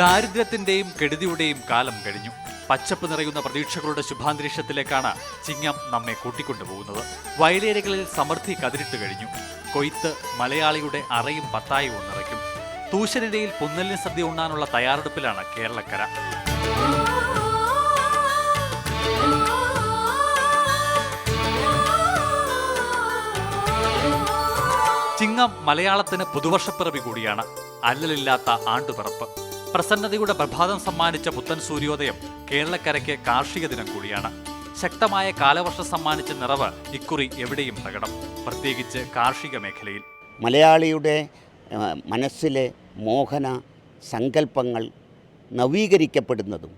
ദാരിദ്ര്യത്തിന്റെയും കെടുതിയുടെയും കാലം കഴിഞ്ഞു. പച്ചപ്പ് നിറയുന്ന പ്രതീക്ഷകളുടെ ശുഭാന്തരീക്ഷത്തിലേക്കാണ് ചിങ്ങം നമ്മെ കൂട്ടിക്കൊണ്ടുപോകുന്നത്. വയലേരികളിൽ സമൃദ്ധി കതിരിട്ട് കഴിഞ്ഞു. കൊയ്ത്ത് മലയാളിയുടെ അറയും പത്തായവും നിറയ്ക്കും. തൂശനിരയിൽ പുന്നലിന് സദ്യ ഉണ്ണാനുള്ള തയ്യാറെടുപ്പിലാണ് കേരളക്കര. ചിങ്ങം മലയാളത്തിന് പുതുവർഷപ്പിറവി കൂടിയാണ്. അല്ലലില്ലാത്ത ആണ്ടുപിറപ്പ്. പ്രസന്നതയുടെ പ്രഭാതം സമ്മാനിച്ച പുത്തൻ സൂര്യോദയം കേരളക്കരയ്ക്ക് കാർഷിക ദിനം കൂടിയാണ്. ശക്തമായ കാലവർഷം സമ്മാനിച്ച നിറവ് ഇക്കുറി എവിടെയും പ്രകടം, പ്രത്യേകിച്ച് കാർഷിക മേഖലയിൽ. മലയാളിയുടെ മനസ്സിലെ മോഹന സങ്കല്പങ്ങൾ നവീകരിക്കപ്പെടുന്നതും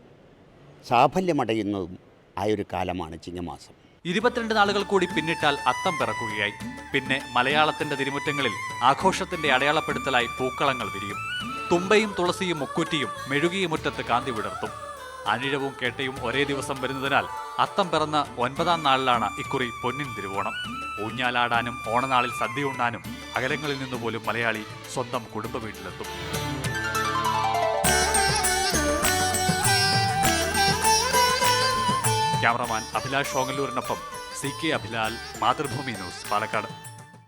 സാഫല്യമടയുന്നതും ആയൊരു കാലമാണ് ചിങ്ങമാസം. 22 നാളുകൾ കൂടി പിന്നിട്ടാൽ അത്തം പിറക്കുകയായി. പിന്നെ മലയാളത്തിന്റെ തിരുമുറ്റങ്ങളിൽ ആഘോഷത്തിന്റെ അടയാളപ്പെടുത്തലായി പൂക്കളങ്ങൾ വിരിയും. തുമ്പയും തുളസിയും മുക്കുറ്റിയും മെഴുകിയ മുറ്റത്ത് കാന്തി വിടർത്തും. അനിഴവും കേട്ടയും ഒരേ ദിവസം വരുന്നതിനാൽ അത്തം പിറന്ന് 9ാം നാളിലാണ് ഇക്കുറി പൊന്നിൻ തിരുവോണം. ഊഞ്ഞാലാടാനും ഓണനാളിൽ സദ്യ ഉണ്ണാനും അകലങ്ങളിൽ നിന്നുപോലും മലയാളി സ്വന്തം കുടുംബ വീട്ടിലെത്തും. ക്യാമറമാൻ അഭിലാഷ് ഷോങ്ങല്ലൂരിനൊപ്പം CK അഭിലാൽ, മാതൃഭൂമി ന്യൂസ്, പാലക്കാട്.